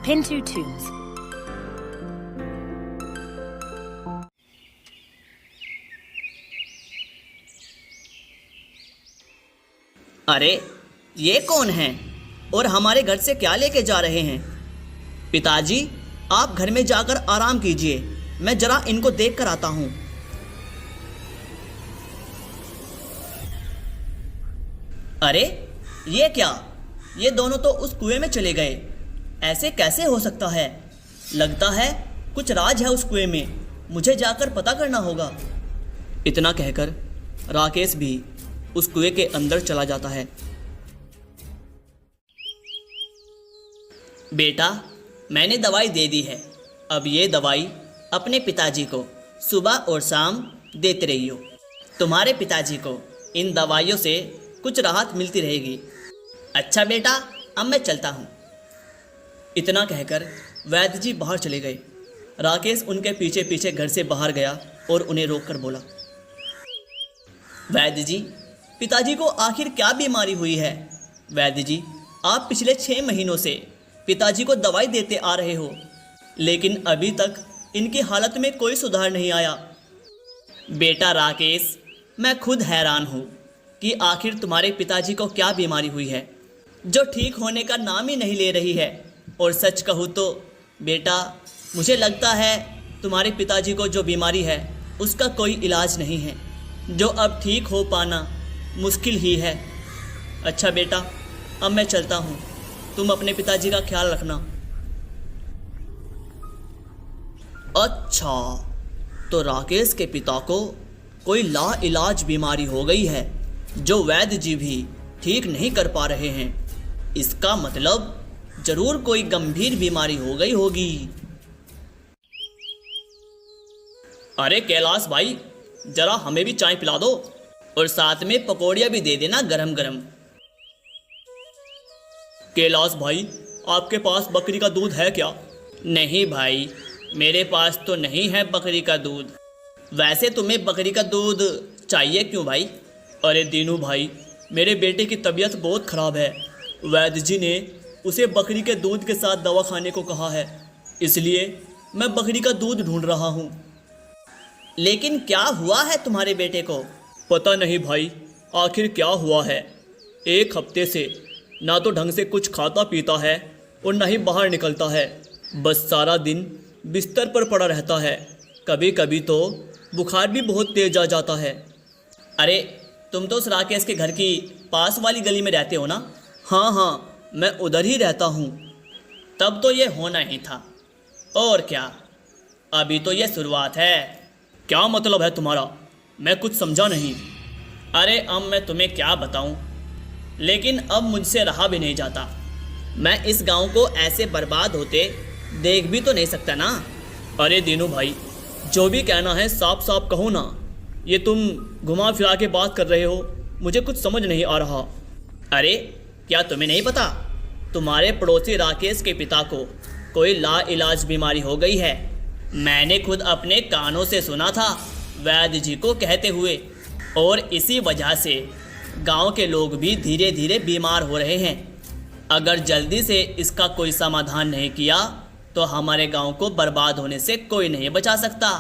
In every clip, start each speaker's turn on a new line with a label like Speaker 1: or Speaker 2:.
Speaker 1: Pintu Tunes.
Speaker 2: अरे ये कौन हैं और हमारे घर से क्या लेके जा रहे हैं? पिताजी, आप घर में जाकर आराम कीजिए, मैं जरा इनको देख कर आता हूँ। अरे ये क्या? ये दोनों तो उस कुएं में चले गए। ऐसे कैसे हो सकता है? लगता है कुछ राज है उस कुएं में, मुझे जाकर पता करना होगा। इतना कहकर राकेश भी उस कुएं के अंदर चला जाता है। बेटा, मैंने दवाई दे दी है, अब ये दवाई अपने पिताजी को सुबह और शाम देते रहियो। तुम्हारे पिताजी को इन दवाइयों से कुछ राहत मिलती रहेगी। अच्छा बेटा, अब मैं चलता हूँ। इतना कहकर वैद्य जी बाहर चले गए। राकेश उनके पीछे पीछे घर से बाहर गया और उन्हें रोककर बोला, वैद्य जी, पिताजी को आखिर क्या बीमारी हुई है? वैद्य जी, आप पिछले 6 महीनों से पिताजी को दवाई देते आ रहे हो, लेकिन अभी तक इनकी हालत में कोई सुधार नहीं आया। बेटा राकेश, मैं खुद हैरान हूँ कि आखिर तुम्हारे पिताजी को क्या बीमारी हुई है जो ठीक होने का नाम ही नहीं ले रही है। और सच कहूँ तो बेटा, मुझे लगता है तुम्हारे पिताजी को जो बीमारी है उसका कोई इलाज नहीं है, जो अब ठीक हो पाना मुश्किल ही है। अच्छा बेटा, अब मैं चलता हूँ, तुम अपने पिताजी का ख्याल रखना। अच्छा, तो राकेश के पिता को कोई लाइलाज बीमारी हो गई है जो वैद्य जी भी ठीक नहीं कर पा रहे हैं। इसका मतलब जरूर कोई गंभीर बीमारी हो गई होगी। अरे कैलाश भाई, जरा हमें भी चाय पिला दो और साथ में पकौड़ियाँ भी दे देना गरम गरम। कैलाश भाई, आपके पास बकरी का दूध है क्या? नहीं भाई, मेरे पास तो नहीं है बकरी का दूध। वैसे तुम्हें बकरी का दूध चाहिए क्यों भाई? अरे दीनू भाई, मेरे बेटे की तबीयत बहुत ख़राब है। वैद्य जी ने उसे बकरी के दूध के साथ दवा खाने को कहा है, इसलिए मैं बकरी का दूध ढूंढ रहा हूँ। लेकिन क्या हुआ है तुम्हारे बेटे को? पता नहीं भाई, आखिर क्या हुआ है। 1 हफ्ते से ना तो ढंग से कुछ खाता पीता है और ना ही बाहर निकलता है, बस सारा दिन बिस्तर पर पड़ा रहता है। कभी कभी तो बुखार भी बहुत तेज आ जाता है। अरे तुम तो उस राकेश के घर की पास वाली गली में रहते हो ना? हाँ, मैं उधर ही रहता हूँ। तब तो ये होना ही था। और क्या, अभी तो ये शुरुआत है। क्या मतलब है तुम्हारा? मैं कुछ समझा नहीं। अरे अब मैं तुम्हें क्या बताऊं, लेकिन अब मुझसे रहा भी नहीं जाता। मैं इस गांव को ऐसे बर्बाद होते देख भी तो नहीं सकता ना। अरे दीनू भाई, जो भी कहना है साफ साफ कहो ना। ये तुम घुमा फिरा के बात कर रहे हो, मुझे कुछ समझ नहीं आ रहा। अरे क्या तुम्हें नहीं पता? तुम्हारे पड़ोसी राकेश के पिता को कोई लाइलाज बीमारी हो गई है। मैंने खुद अपने कानों से सुना था वैद्य जी को कहते हुए, और इसी वजह से गांव के लोग भी धीरे धीरे बीमार हो रहे हैं। अगर जल्दी से इसका कोई समाधान नहीं किया तो हमारे गांव को बर्बाद होने से कोई नहीं बचा सकता।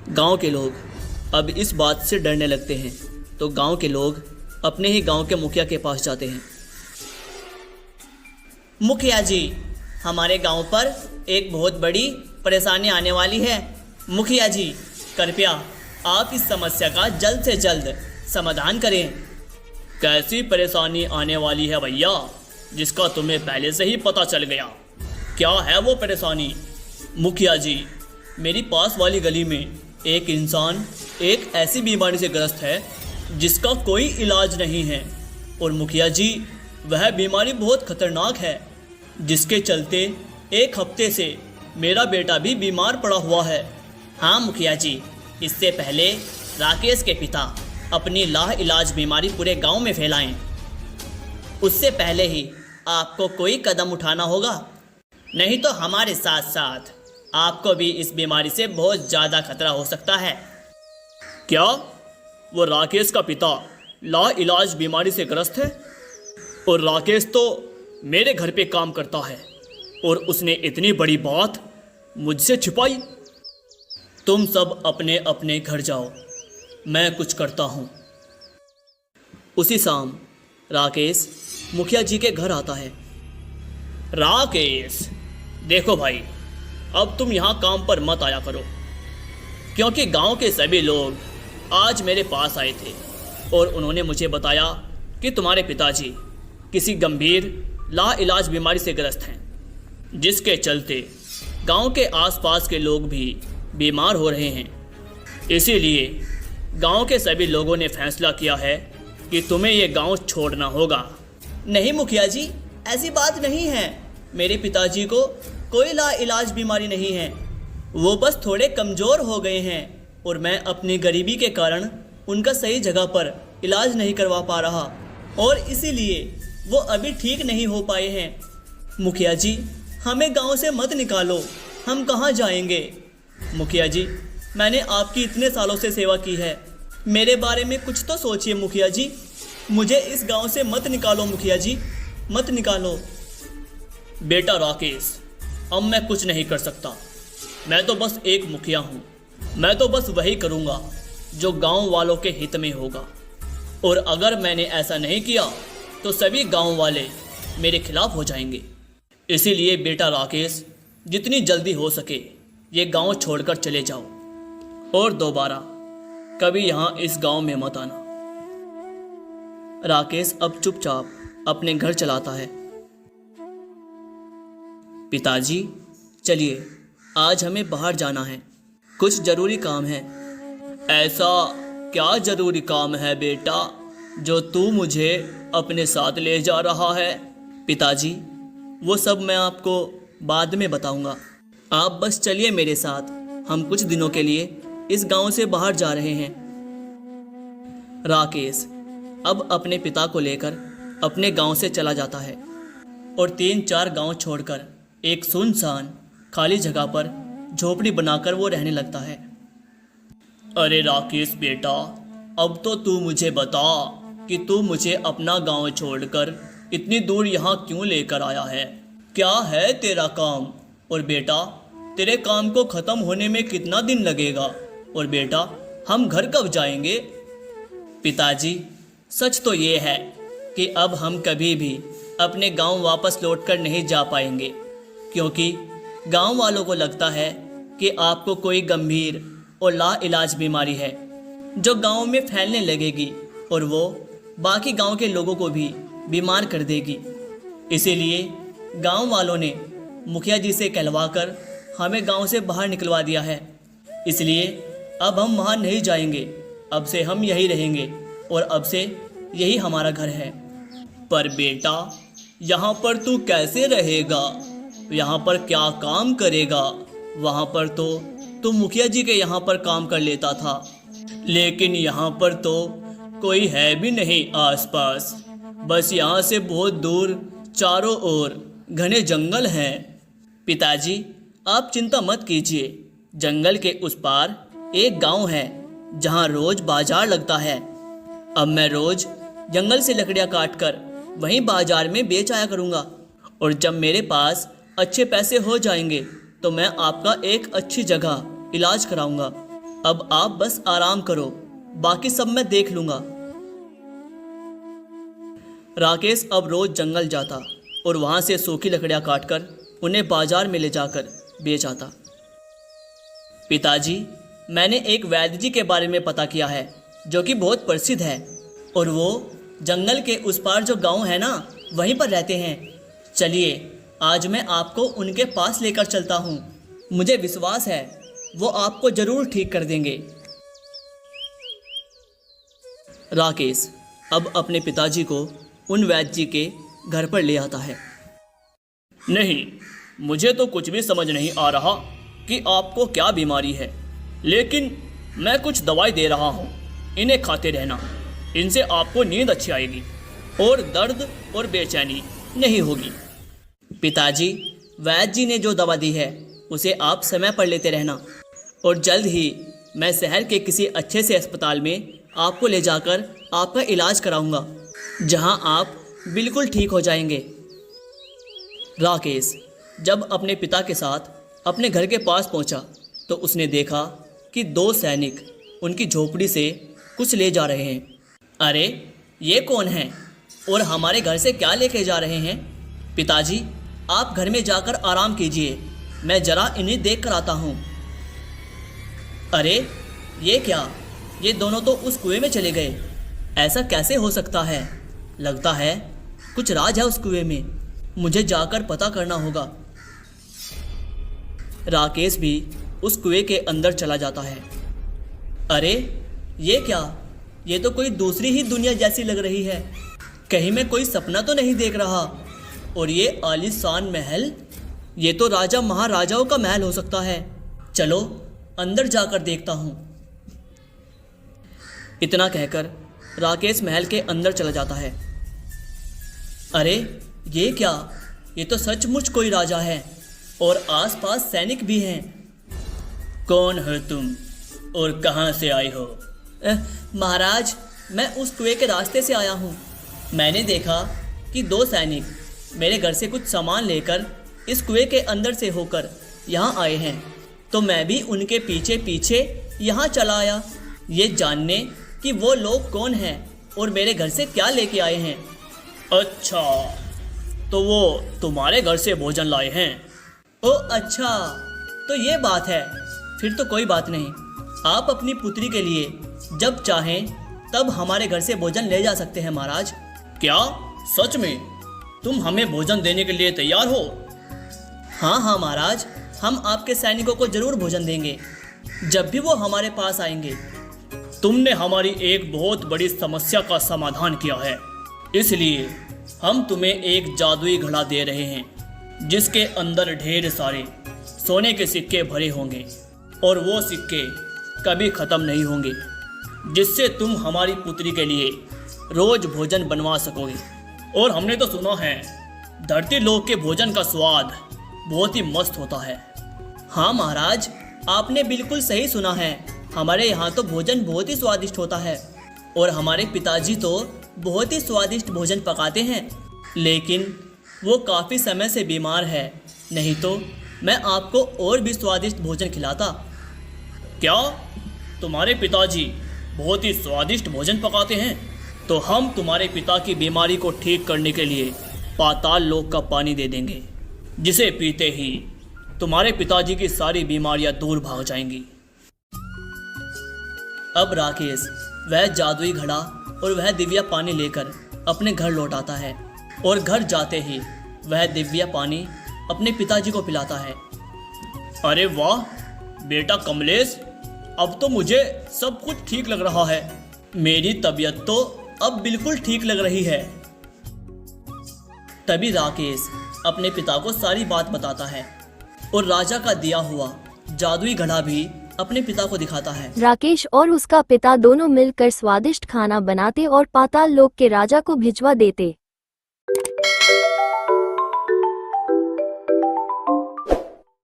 Speaker 2: गांव के लोग अब इस बात से डरने लगते हैं, तो गांव के लोग अपने ही गांव के मुखिया के पास जाते हैं। मुखिया जी, हमारे गांव पर एक बहुत बड़ी परेशानी आने वाली है। मुखिया जी, कृपया आप इस समस्या का जल्द से जल्द समाधान करें। कैसी परेशानी आने वाली है भैया, जिसका तुम्हें पहले से ही पता चल गया? क्या है वो परेशानी? मुखिया जी, मेरी पास वाली गली में एक इंसान एक ऐसी बीमारी से ग्रस्त है जिसका कोई इलाज नहीं है। और मुखिया जी, वह बीमारी बहुत खतरनाक है, जिसके चलते 1 हफ्ते से मेरा बेटा भी बीमार पड़ा हुआ है। हाँ मुखिया जी, इससे पहले राकेश के पिता अपनी लाइलाज बीमारी पूरे गांव में फैलाएं, उससे पहले ही आपको कोई कदम उठाना होगा, नहीं तो हमारे साथ साथ आपको भी इस बीमारी से बहुत ज़्यादा खतरा हो सकता है। क्या वो राकेश का पिता लाइलाज बीमारी से ग्रस्त है? और राकेश तो मेरे घर पे काम करता है, और उसने इतनी बड़ी बात मुझसे छिपाई। तुम सब अपने अपने घर जाओ, मैं कुछ करता हूँ। उसी शाम राकेश मुखिया जी के घर आता है। राकेश, देखो भाई, अब तुम यहाँ काम पर मत आया करो, क्योंकि गांव के सभी लोग आज मेरे पास आए थे और उन्होंने मुझे बताया कि तुम्हारे पिताजी किसी गंभीर लाइलाज बीमारी से ग्रस्त हैं, जिसके चलते गांव के आसपास के लोग भी बीमार हो रहे हैं। इसीलिए गांव के सभी लोगों ने फैसला किया है कि तुम्हें ये गांव छोड़ना होगा। नहीं मुखिया जी, ऐसी बात नहीं है। मेरे पिताजी को कोई लाइलाज बीमारी नहीं है, वो बस थोड़े कमज़ोर हो गए हैं और मैं अपनी गरीबी के कारण उनका सही जगह पर इलाज नहीं करवा पा रहा और इसीलिए वो अभी ठीक नहीं हो पाए हैं। मुखिया जी, हमें गांव से मत निकालो, हम कहाँ जाएंगे? मुखिया जी, मैंने आपकी इतने सालों से सेवा की है, मेरे बारे में कुछ तो सोचिए मुखिया जी। मुझे इस गांव से मत निकालो मुखिया जी, मत निकालो। बेटा राकेश, अब मैं कुछ नहीं कर सकता। मैं तो बस एक मुखिया हूँ। मैं तो बस वही करूँगा जो गांव वालों के हित में होगा, और अगर मैंने ऐसा नहीं किया तो सभी गांव वाले मेरे खिलाफ हो जाएंगे। इसीलिए बेटा राकेश, जितनी जल्दी हो सके ये गांव छोड़कर चले जाओ और दोबारा कभी यहाँ इस गांव में मत आना। राकेश अब चुपचाप अपने घर चलाता है। पिताजी, चलिए आज हमें बाहर जाना है, कुछ ज़रूरी काम है। ऐसा क्या ज़रूरी काम है बेटा जो तू मुझे अपने साथ ले जा रहा है? पिताजी, वो सब मैं आपको बाद में बताऊंगा, आप बस चलिए मेरे साथ। हम कुछ दिनों के लिए इस गांव से बाहर जा रहे हैं। राकेश अब अपने पिता को लेकर अपने गांव से चला जाता है और 3-4 गांव छोड़कर एक सुनसान खाली जगह पर झोपड़ी बनाकर वो रहने लगता है। अरे राकेश बेटा, अब तो तू मुझे बता कि तू मुझे अपना गांव छोड़कर इतनी दूर यहाँ क्यों लेकर आया है? क्या है तेरा काम? और बेटा, तेरे काम को ख़त्म होने में कितना दिन लगेगा? और बेटा, हम घर कब जाएंगे? पिताजी, सच तो ये है कि अब हम कभी भी अपने गांव वापस लौटकर नहीं जा पाएंगे, क्योंकि गांव वालों को लगता है कि आपको कोई गंभीर और लाइलाज बीमारी है जो गांव में फैलने लगेगी और वो बाकी गांव के लोगों को भी बीमार कर देगी। इसीलिए गांव वालों ने मुखिया जी से कहलवाकर हमें गांव से बाहर निकलवा दिया है। इसलिए अब हम वहाँ नहीं जाएंगे, अब से हम यहीं रहेंगे और अब से यही हमारा घर है। पर बेटा, यहाँ पर तू कैसे रहेगा? यहाँ पर क्या काम करेगा? वहाँ पर तो तू मुखिया जी के यहाँ पर काम कर लेता था, लेकिन यहाँ पर तो कोई है भी नहीं आसपास। बस यहाँ से बहुत दूर चारों ओर घने जंगल हैं। पिताजी, आप चिंता मत कीजिए, जंगल के उस पार एक गांव है जहाँ रोज बाजार लगता है। अब मैं रोज जंगल से लकड़ियाँ काटकर वहीं बाजार में बेच आया करूँगा, और जब मेरे पास अच्छे पैसे हो जाएंगे तो मैं आपका एक अच्छी जगह इलाज कराऊंगा। अब आप बस आराम करो, बाकी सब मैं देख लूँगा। राकेश अब रोज जंगल जाता और वहाँ से सूखी लकड़ियाँ काटकर उन्हें बाजार में ले जाकर बेच आता। पिताजी, मैंने एक वैद्य जी के बारे में पता किया है जो कि बहुत प्रसिद्ध है, और वो जंगल के उस पार जो गांव है ना, वहीं पर रहते हैं। चलिए आज मैं आपको उनके पास लेकर चलता हूँ। मुझे विश्वास है वो आपको ज़रूर ठीक कर देंगे। राकेश अब अपने पिताजी को उन वैद्य जी के घर पर ले आता है। नहीं, मुझे तो कुछ भी समझ नहीं आ रहा कि आपको क्या बीमारी है, लेकिन मैं कुछ दवाई दे रहा हूँ, इन्हें खाते रहना। इनसे आपको नींद अच्छी आएगी और दर्द और बेचैनी नहीं होगी। पिताजी, वैद्य जी ने जो दवा दी है उसे आप समय पर लेते रहना, और जल्द ही मैं शहर के किसी अच्छे से अस्पताल में आपको ले जाकर आपका इलाज कराऊंगा, जहां आप बिल्कुल ठीक हो जाएंगे। राकेश जब अपने पिता के साथ अपने घर के पास पहुंचा तो उसने देखा कि दो सैनिक उनकी झोपड़ी से कुछ ले जा रहे हैं। अरे ये कौन हैं और हमारे घर से क्या लेके जा रहे हैं? पिताजी, आप घर में जाकर आराम कीजिए, मैं जरा इन्हें देख कर आता हूँ। अरे ये क्या, ये दोनों तो उस कुएं में चले गए। ऐसा कैसे हो सकता है? लगता है कुछ राज है उस कुएं में, मुझे जाकर पता करना होगा। राकेश भी उस कुएं के अंदर चला जाता है। अरे ये क्या, ये तो कोई दूसरी ही दुनिया जैसी लग रही है। कहीं मैं कोई सपना तो नहीं देख रहा। और ये आलीशान महल, ये तो राजा महाराजाओं का महल हो सकता है। चलो अंदर जाकर देखता हूँ। इतना कहकर राकेश महल के अंदर चला जाता है। अरे ये क्या, ये तो सचमुच कोई राजा है और आसपास सैनिक भी हैं। कौन हो तुम और कहाँ से आए हो? महाराज, मैं उस कुएं के रास्ते से आया हूँ। मैंने देखा कि दो सैनिक मेरे घर से कुछ सामान लेकर इस कुएं के अंदर से होकर यहाँ आए हैं, तो मैं भी उनके पीछे पीछे यहाँ चला आया, ये जानने कि वो लोग कौन हैं और मेरे घर से क्या लेके आए हैं। अच्छा, तो वो तुम्हारे घर से भोजन लाए हैं? ओ अच्छा, तो ये बात है। फिर तो कोई बात नहीं, आप अपनी पुत्री के लिए जब चाहें तब हमारे घर से भोजन ले जा सकते हैं महाराज। क्या सच में तुम हमें भोजन देने के लिए तैयार हो? हाँ हाँ महाराज, हम आपके सैनिकों को जरूर भोजन देंगे जब भी वो हमारे पास आएंगे। तुमने हमारी एक बहुत बड़ी समस्या का समाधान किया है, इसलिए हम तुम्हें एक जादुई घड़ा दे रहे हैं जिसके अंदर ढेर सारे सोने के सिक्के भरे होंगे और वो सिक्के कभी ख़त्म नहीं होंगे, जिससे तुम हमारी पुत्री के लिए रोज भोजन बनवा सकोगे। और हमने तो सुना है धरती लोक के भोजन का स्वाद बहुत ही मस्त होता है। हाँ महाराज, आपने बिल्कुल सही सुना है। हमारे यहाँ तो भोजन बहुत ही स्वादिष्ट होता है और हमारे पिताजी तो बहुत ही स्वादिष्ट भोजन पकाते हैं, लेकिन वो काफ़ी समय से बीमार है, नहीं तो मैं आपको और भी स्वादिष्ट भोजन खिलाता। क्या तुम्हारे पिताजी बहुत ही स्वादिष्ट भोजन पकाते हैं? तो हम तुम्हारे पिता की बीमारी को ठीक करने के लिए पाताल लोक का पानी दे देंगे, जिसे पीते ही तुम्हारे पिताजी की सारी बीमारियां दूर भाग जाएंगी। अब राकेश वह जादुई घड़ा और वह दिव्या पानी लेकर अपने घर लौट आता है और घर जाते ही वह दिव्या पानी अपने पिताजी को पिलाता है। अरे वाह बेटा कमलेश, अब तो मुझे सब कुछ ठीक लग रहा है। मेरी तबीयत तो अब बिल्कुल ठीक लग रही है। तभी राकेश अपने पिता को सारी बात बताता है और राजा का दिया हुआ जादुई घड़ा भी अपने पिता को दिखाता है।
Speaker 1: राकेश और उसका पिता दोनों मिलकर स्वादिष्ट खाना बनाते और पाताल लोक के राजा को भिजवा देते।